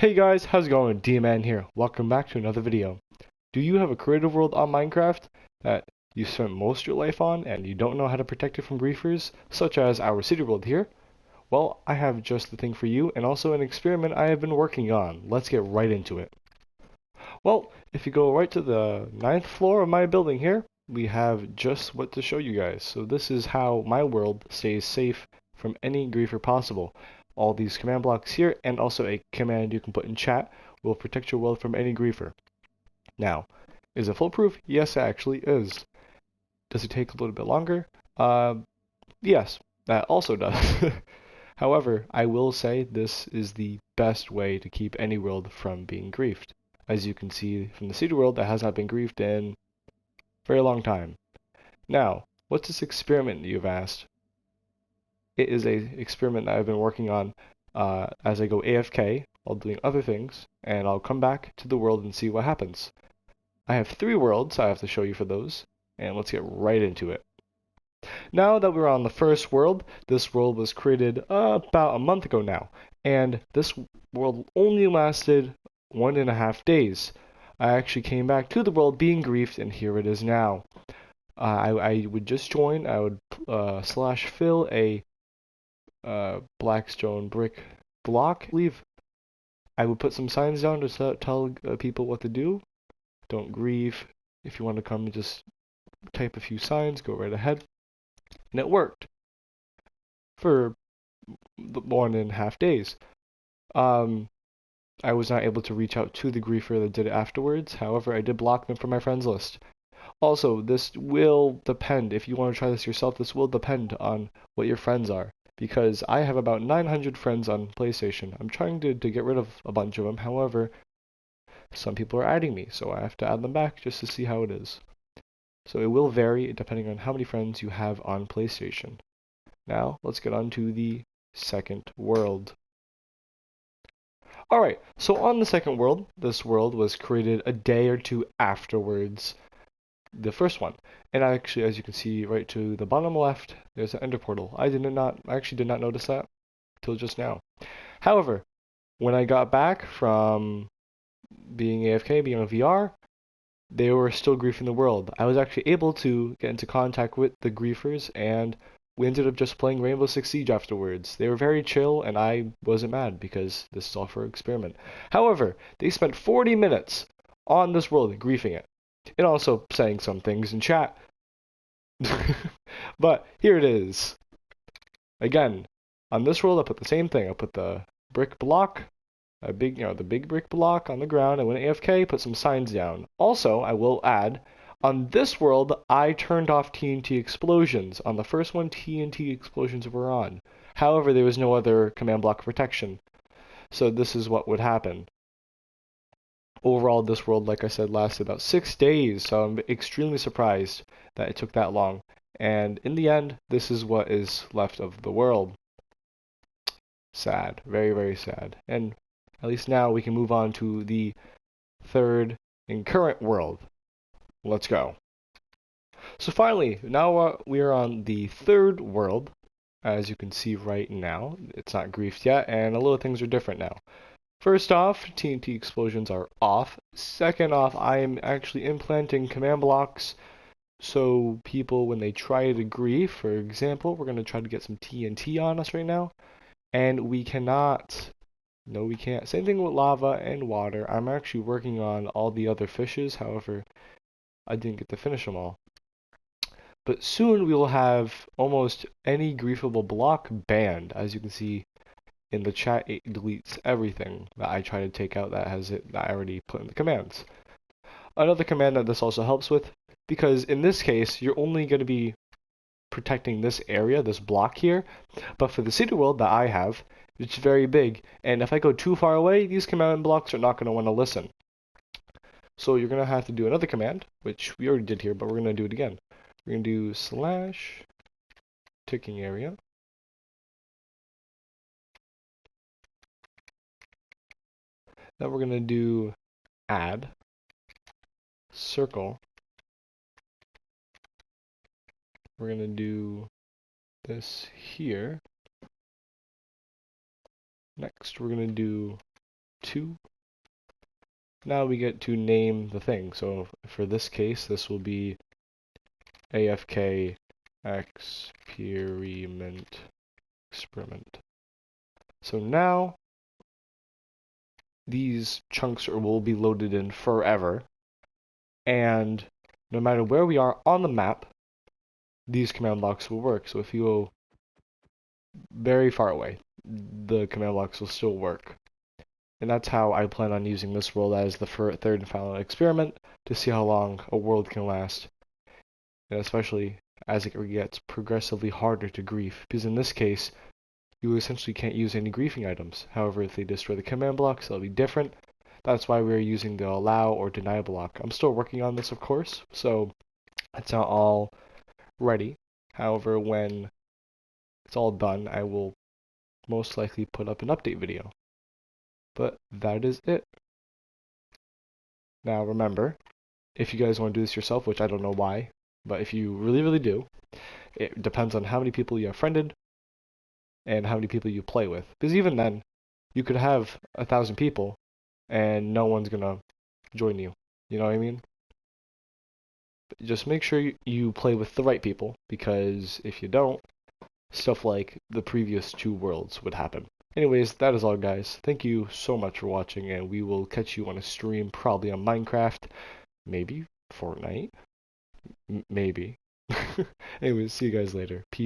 Hey guys, how's it going? D-Man here. Welcome back to another video. Do you have a creative world on Minecraft that you spent most of your life on and you don't know how to protect it from griefers, such as our city world here? Well, I have just the thing for you and also an experiment I have been working on. Let's get right into it. Well, if you go right to the 9th floor of my building here, we have just what to show you guys. So this is how my world stays safe from any griefer possible. All these command blocks here and also a command you can put in chat will protect your world from any griefer. Now, is it foolproof? Yes, it actually is. Does it take a little bit longer? Yes, that also does. However, I will say this is the best way to keep any world from being griefed. As you can see from the city world, that has not been griefed in a very long time. Now, what's this experiment that you've asked? It is a experiment that I've been working on as I go AFK while doing other things, and I'll come back to the world and see what happens. I have 3 worlds I have to show you for those, and let's get right into it. Now that we're on the first world, this world was created about a month ago now, and this world only lasted 1.5 days. I actually came back to the world being griefed, and here it is now. I would just join, I would slash fill a blackstone brick block. Leave. I would put some signs down to tell people what to do. Don't grieve. If you want to come, just type a few signs, go right ahead. And it worked for 1.5 days. I was not able to reach out to the griefer that did it afterwards. However, I did block them from my friends list. Also, this will depend, if you want to try this yourself, this will depend on what your friends are. Because I have about 900 friends on PlayStation. I'm trying to get rid of a bunch of them. However, some people are adding me, so I have to add them back just to see how it is. So it will vary depending on how many friends you have on PlayStation. Now, let's get on to the second world. Alright, so on the second world, this world was created a day or two afterwards the first one. And actually, as you can see right to the bottom left, there's an ender portal. I actually did not notice that till just now. However, when I got back from being AFK, being on VR, they were still griefing the world. I was actually able to get into contact with the griefers, and we ended up just playing Rainbow Six Siege afterwards. They were very chill, and I wasn't mad because this is all for experiment. However, they spent 40 minutes on this world griefing it, and also saying some things in chat. But here it is. Again, on this world, I put the same thing. I put the brick block, the big brick block on the ground. I went AFK, put some signs down. Also, I will add, on this world, I turned off TNT explosions. On the first one, TNT explosions were on. However, there was no other command block protection. So this is what would happen. Overall, this world, like I said, lasted about 6 days, so I'm extremely surprised that it took that long. And in the end, this is what is left of the world. Sad. Very, very sad. And at least now we can move on to the third and current world. Let's go. So finally, now we are on the third world. As you can see right now, it's not griefed yet, and a little things are different now. First off, TNT explosions are off. Second off, I am actually implanting command blocks so people, when they try to grief, for example, we're going to try to get some TNT on us right now, and we cannot. No, we can't. Same thing with lava and water. I'm actually working on all the other fishes, however, I didn't get to finish them all. But soon we will have almost any griefable block banned. As you can see in the chat, it deletes everything that I try to take out that I already put in the commands. Another command that this also helps with, because in this case you're only going to be protecting this area, this block here, but for the city world that I have, it's very big, and if I go too far away, these command blocks are not going to want to listen. So you're going to have to do another command, which we already did here, but we're going to do it again. We're going to do slash ticking area. Then we're going to do add circle. We're going to do this here. Next, we're going to do 2. Now we get to name the thing. So for this case, this will be AFK experiment. So now these chunks will be loaded in forever, and no matter where we are on the map, these command blocks will work. So if you go very far away, the command blocks will still work. And that's how I plan on using this world as the third and final experiment, to see how long a world can last, and especially as it gets progressively harder to grief, because in this case, you essentially can't use any griefing items. However, if they destroy the command blocks, that'll be different. That's why we're using the allow or deny block. I'm still working on this, of course, so it's not all ready. However, when it's all done, I will most likely put up an update video. But that is it. Now remember, if you guys want to do this yourself, which I don't know why, but if you really do, it depends on how many people you have friended and how many people you play with. Because even then, you could have 1,000 people and no one's gonna join you. You know what I mean? But just make sure you play with the right people, because if you don't, stuff like the previous 2 worlds would happen. Anyways, that is all, guys. Thank you so much for watching, and we will catch you on a stream, probably on Minecraft, maybe Fortnite, maybe. Anyways, see you guys later. Peace.